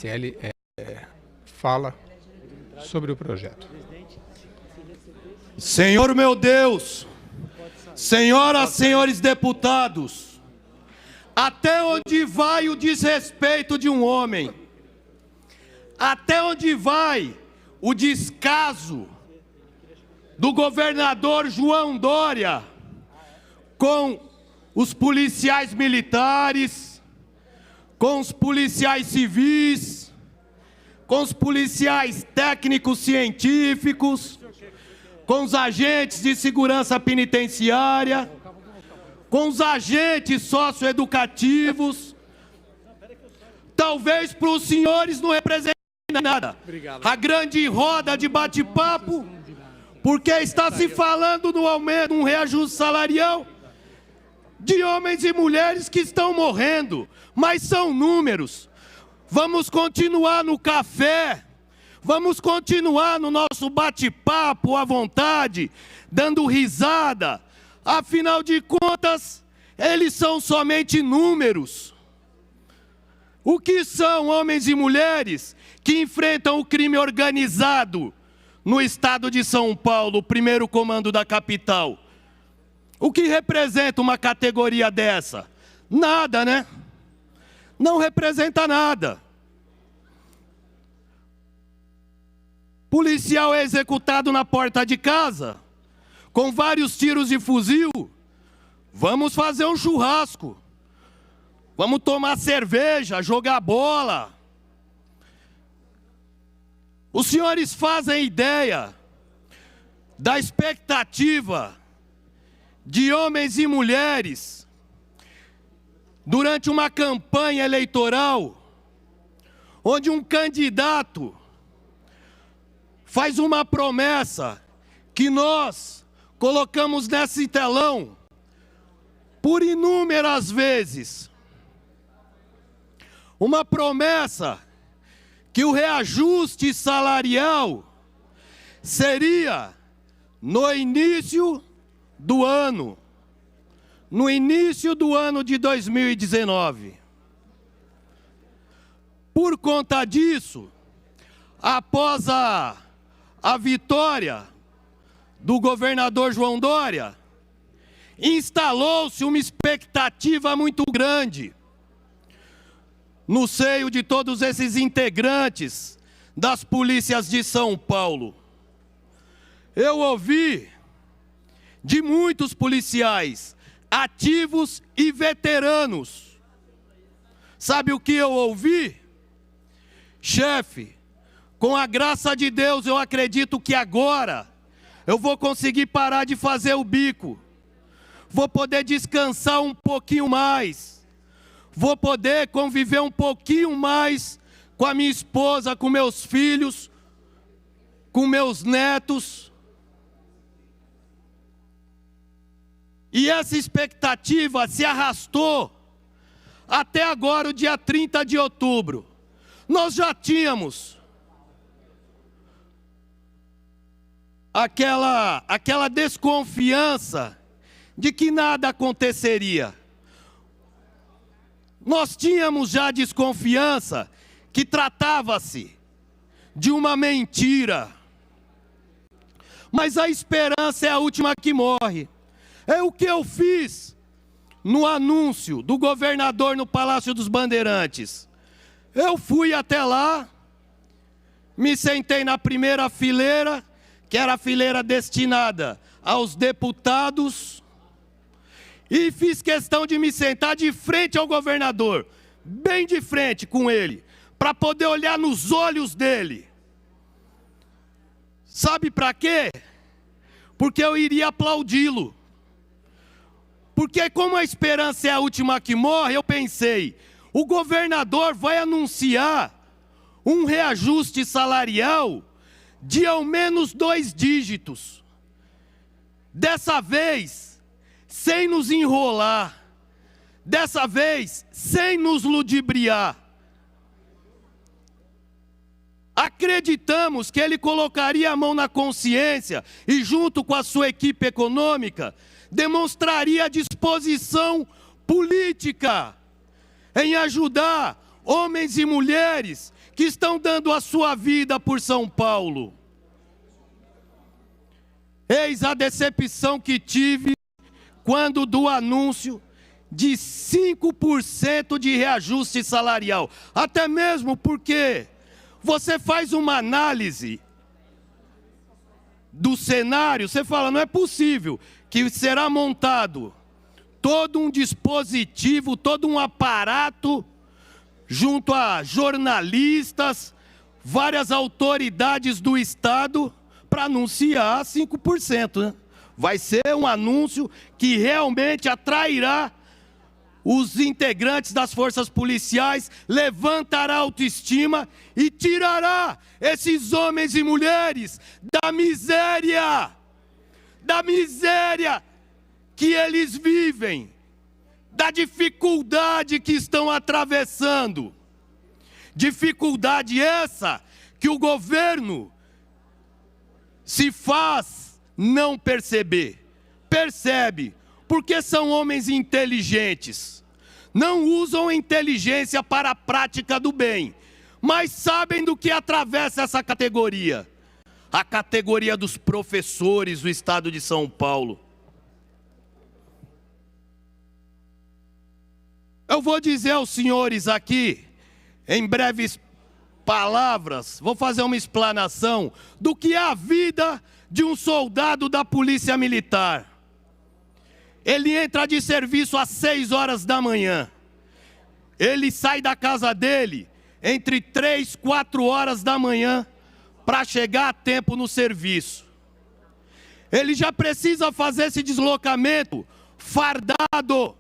PSL fala sobre o projeto. Senhor meu Deus, senhoras, senhores deputados, até onde vai o desrespeito de um homem? Até onde vai o descaso do governador João Dória com os policiais militares, com os policiais civis, com os policiais técnicos científicos, com os agentes de segurança penitenciária, com os agentes socioeducativos? Talvez para os senhores não represente nada a grande roda de bate-papo, porque está se falando no aumento, um reajuste salarial de homens e mulheres que estão morrendo, mas são números. Vamos continuar no café, vamos continuar no nosso bate-papo à vontade, dando risada. Afinal de contas, eles são somente números. O que são homens e mulheres que enfrentam o crime organizado no estado de São Paulo, o primeiro comando da capital? O que representa uma categoria dessa? Nada, né? Não representa nada. Policial é executado na porta de casa, com vários tiros de fuzil. Vamos fazer um churrasco. Vamos tomar cerveja, jogar bola. Os senhores fazem ideia da expectativa de homens e mulheres durante uma campanha eleitoral, onde um candidato faz uma promessa que nós colocamos nesse telão por inúmeras vezes. Uma promessa que o reajuste salarial seria no início do ano, de 2019. Por conta disso, após a vitória do governador João Dória, instalou-se uma expectativa muito grande no seio de todos esses integrantes das polícias de São Paulo. Eu ouvi de muitos policiais, ativos e veteranos. Sabe o que eu ouvi? Chefe, com a graça de Deus, eu acredito que agora eu vou conseguir parar de fazer o bico. Vou poder descansar um pouquinho mais. Vou poder conviver um pouquinho mais com a minha esposa, com meus filhos, com meus netos. E essa expectativa se arrastou até agora, o dia 30 de outubro. Nós já tínhamos aquela desconfiança de que nada aconteceria. Nós tínhamos já desconfiança que tratava-se de uma mentira. Mas a esperança é a última que morre. É o que eu fiz no anúncio do governador no Palácio dos Bandeirantes. Eu fui até lá, me sentei na primeira fileira, que era a fileira destinada aos deputados, e fiz questão de me sentar de frente ao governador, bem de frente com ele, para poder olhar nos olhos dele. Sabe para quê? Porque eu iria aplaudi-lo. Porque como a esperança é a última que morre, eu pensei, o governador vai anunciar um reajuste salarial de ao menos 2 dígitos. Dessa vez, sem nos enrolar. Dessa vez, sem nos ludibriar. Acreditamos que ele colocaria a mão na consciência e, junto com a sua equipe econômica, demonstraria disposição política em ajudar homens e mulheres que estão dando a sua vida por São Paulo. Eis a decepção que tive quando do anúncio de 5% de reajuste salarial. Até mesmo porque você faz uma análise do cenário, você fala, não é possível que será montado todo um dispositivo, todo um aparato, junto a jornalistas, várias autoridades do Estado, para anunciar 5%. Né? Vai ser um anúncio que realmente atrairá os integrantes das forças policiais, levantará a autoestima e tirará esses homens e mulheres da miséria que eles vivem, da dificuldade que estão atravessando. Dificuldade essa que o governo se faz não perceber. Percebe, porque são homens inteligentes. Não usam a inteligência para a prática do bem, mas sabem do que atravessa essa categoria. A categoria dos professores do Estado de São Paulo. Eu vou dizer aos senhores aqui, em breves palavras, vou fazer uma explanação do que é a vida de um soldado da Polícia Militar. Ele entra de serviço às 6 horas da manhã. Ele sai da casa dele entre 3 e 4 horas da manhã para chegar a tempo no serviço. Ele já precisa fazer esse deslocamento fardado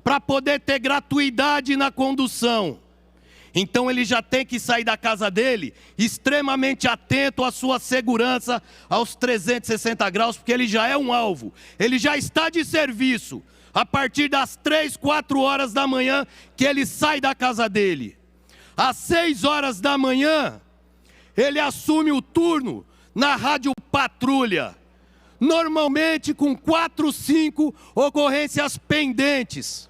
para poder ter gratuidade na condução. Então ele já tem que sair da casa dele extremamente atento à sua segurança aos 360 graus, porque ele já é um alvo. Ele já está de serviço a partir das 3, 4 horas da manhã que ele sai da casa dele. Às 6 horas da manhã, ele assume o turno na Rádio Patrulha, normalmente com 4, 5 ocorrências pendentes.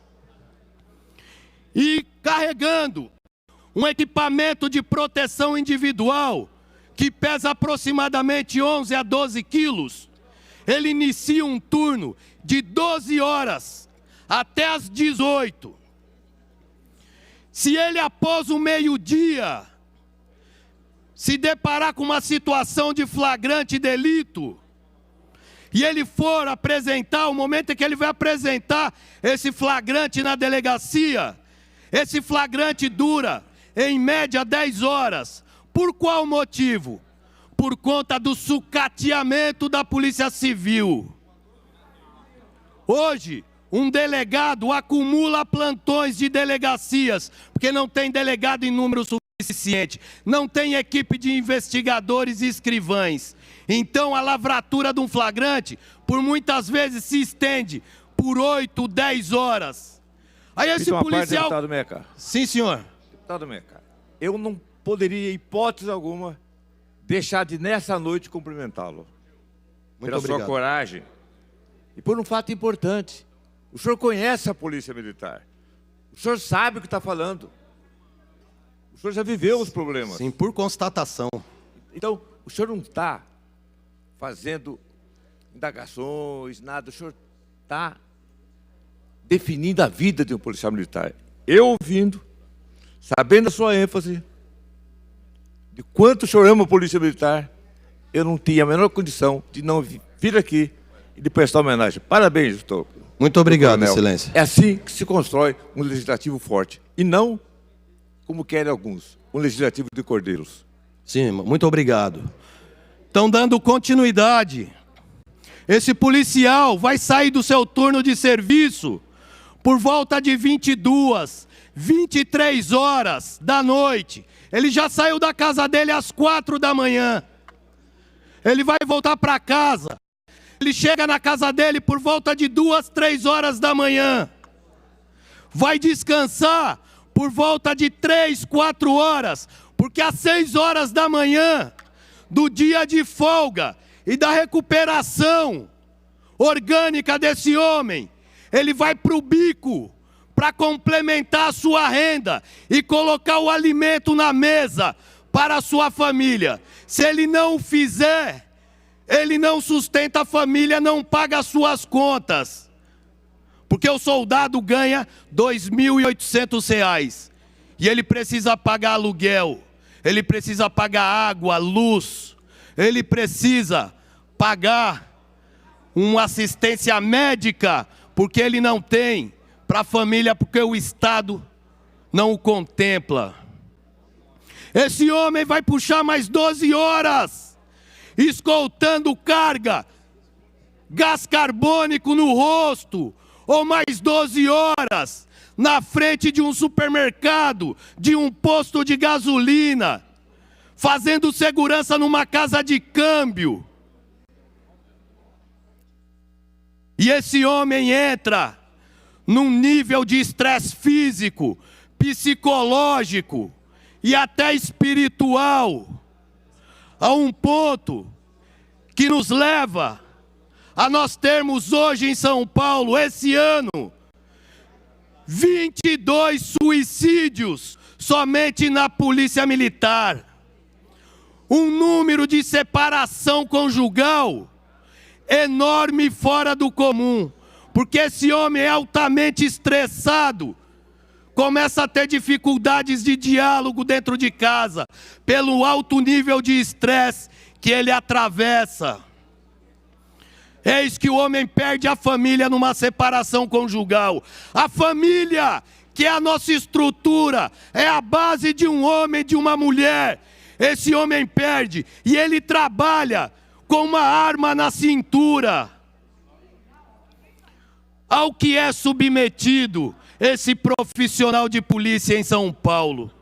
E carregando um equipamento de proteção individual que pesa aproximadamente 11 a 12 quilos. Ele inicia um turno de 12 horas até as 18. Se ele, após o meio-dia, se deparar com uma situação de flagrante delito, e ele for apresentar, o momento em que ele vai apresentar esse flagrante na delegacia, esse flagrante dura, em média, 10 horas. Por qual motivo? Por conta do sucateamento da Polícia Civil. Hoje, um delegado acumula plantões de delegacias, porque não tem delegado em número suficiente, não tem equipe de investigadores e escrivães. Então, a lavratura de um flagrante, por muitas vezes, se estende por 8, 10 horas. Aí esse policial... Deputado Meca. Sim, senhor. Deputado Meca, eu não poderia, em hipótese alguma, deixar de, nessa noite, cumprimentá-lo. Pela sua coragem. E por um fato importante. O senhor conhece a Polícia Militar. O senhor sabe o que está falando. O senhor já viveu os problemas. Sim, por constatação. Então, o senhor não está fazendo indagações, nada. O senhor está definindo a vida de um policial militar. Eu ouvindo, sabendo a sua ênfase, de quanto o senhor ama a Polícia Militar, eu não tinha a menor condição de não vir aqui e de prestar homenagem. Parabéns, doutor. Muito obrigado, Excelência. É assim que se constrói um legislativo forte. E não, como querem alguns, um legislativo de cordeiros. Sim, muito obrigado. Então, dando continuidade, esse policial vai sair do seu turno de serviço por volta de 22, 23 horas da noite. Ele já saiu da casa dele às 4 da manhã. Ele vai voltar para casa. Ele chega na casa dele por volta de 2, 3 horas da manhã. Vai descansar por volta de 3, 4 horas. Porque às 6 horas da manhã, do dia de folga e da recuperação orgânica desse homem, ele vai para o bico para complementar a sua renda e colocar o alimento na mesa para a sua família. Se ele não o fizer, ele não sustenta a família, não paga as suas contas. Porque o soldado ganha R$ 2.800 e ele precisa pagar aluguel, ele precisa pagar água, luz, ele precisa pagar uma assistência médica, porque ele não tem para a família, porque o Estado não o contempla. Esse homem vai puxar mais 12 horas, escoltando carga, gás carbônico no rosto, ou mais 12 horas na frente de um supermercado, de um posto de gasolina, fazendo segurança numa casa de câmbio. E esse homem entra num nível de estresse físico, psicológico e até espiritual, a um ponto que nos leva a nós termos hoje em São Paulo, esse ano, 22 suicídios somente na polícia militar. Um número de separação conjugal enorme e fora do comum, porque esse homem é altamente estressado, começa a ter dificuldades de diálogo dentro de casa, pelo alto nível de estresse que ele atravessa. Eis que o homem perde a família numa separação conjugal. A família, que é a nossa estrutura, é a base de um homem e de uma mulher. Esse homem perde e ele trabalha com uma arma na cintura. Ao que é submetido esse profissional de polícia em São Paulo?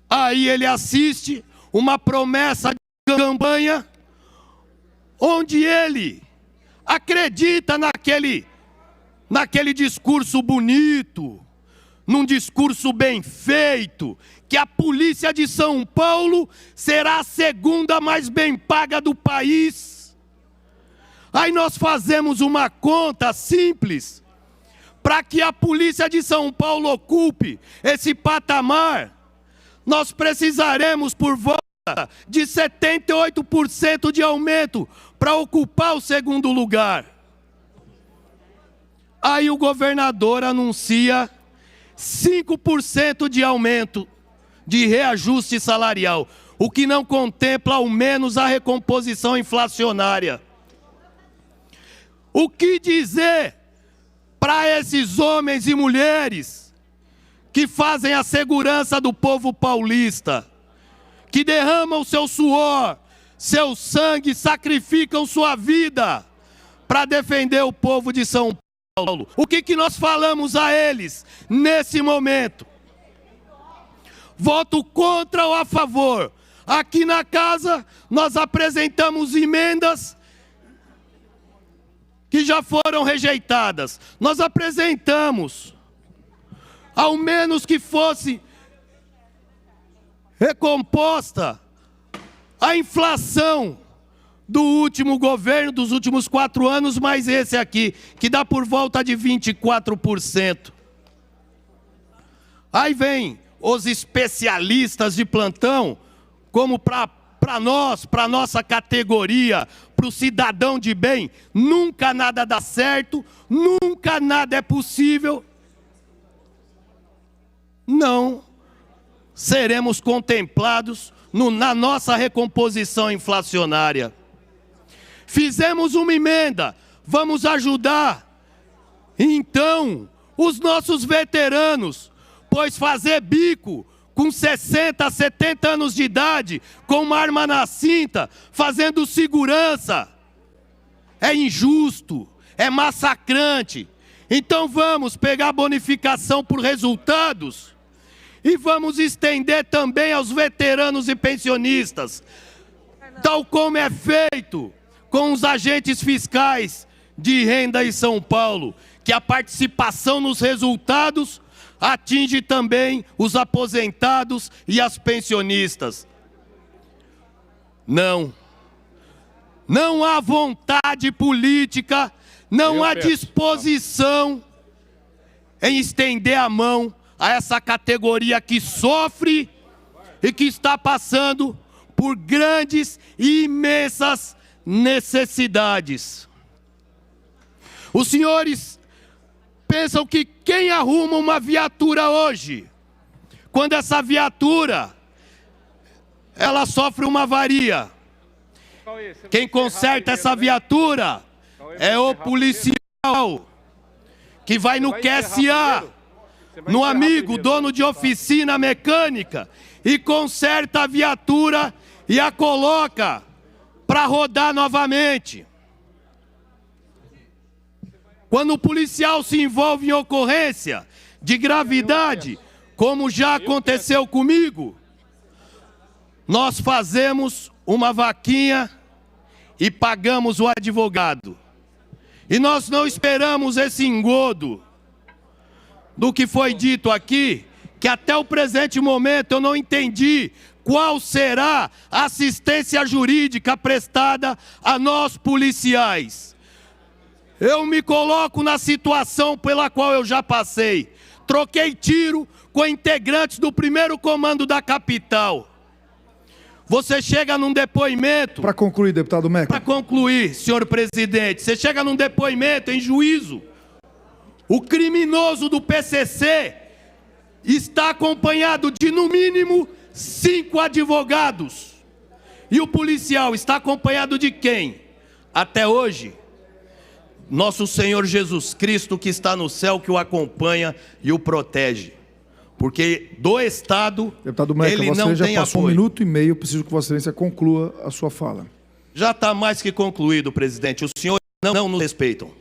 Aí ele assiste uma promessa de campanha, onde ele acredita naquele discurso bonito, num discurso bem feito, que a polícia de São Paulo será a segunda mais bem paga do país. Aí nós fazemos uma conta simples, para que a polícia de São Paulo ocupe esse patamar, nós precisaremos por volta de 78% de aumento para ocupar o segundo lugar. Aí o governador anuncia 5% de aumento de reajuste salarial, o que não contempla ao menos a recomposição inflacionária. O que dizer para esses homens e mulheres que fazem a segurança do povo paulista, que derramam seu suor, seu sangue, sacrificam sua vida para defender o povo de São Paulo? O que nós falamos a eles nesse momento? Voto contra ou a favor? Aqui na casa nós apresentamos emendas que já foram rejeitadas. Nós apresentamos, ao menos que fosse recomposta a inflação do último governo, dos últimos 4 anos, mais esse aqui, que dá por volta de 24%. Aí vem os especialistas de plantão, como para nós, para nossa categoria, para o cidadão de bem, nunca nada dá certo, nunca nada é possível. Não seremos contemplados na nossa recomposição inflacionária. Fizemos uma emenda, vamos ajudar, então, os nossos veteranos, pois fazer bico com 60, 70 anos de idade, com uma arma na cinta, fazendo segurança, é injusto, é massacrante. Então vamos pegar a bonificação por resultados e vamos estender também aos veteranos e pensionistas, tal como é feito com os agentes fiscais de renda em São Paulo, que a participação nos resultados atinge também os aposentados e as pensionistas. Não há vontade política, não há disposição em estender a mão a essa categoria que sofre e que está passando por grandes e imensas necessidades. Os senhores pensam que quem arruma uma viatura hoje, quando essa viatura ela sofre uma avaria, quem conserta essa viatura é o policial que vai no QSA, no amigo, dono de oficina mecânica, e conserta a viatura e a coloca para rodar novamente. Quando o policial se envolve em ocorrência de gravidade, como já aconteceu comigo, nós fazemos uma vaquinha e pagamos o advogado. E nós não esperamos esse engodo do que foi dito aqui, que até o presente momento eu não entendi qual será a assistência jurídica prestada a nós policiais. Eu me coloco na situação pela qual eu já passei. Troquei tiro com integrantes do 1º Comando da capital. Você chega num depoimento... Para concluir, deputado Meca. Para concluir, senhor presidente, você chega num depoimento em juízo, o criminoso do PCC está acompanhado de, no mínimo, 5 advogados. E o policial está acompanhado de quem? Até hoje, nosso Senhor Jesus Cristo, que está no céu, que o acompanha e o protege. Porque do Estado, deputado Meca, ele Vossa não Excelência tem já passou apoio. 1 minuto e meio, eu preciso que Vossa Excelência conclua a sua fala. Já está mais que concluído, presidente. Os senhores não nos respeitam.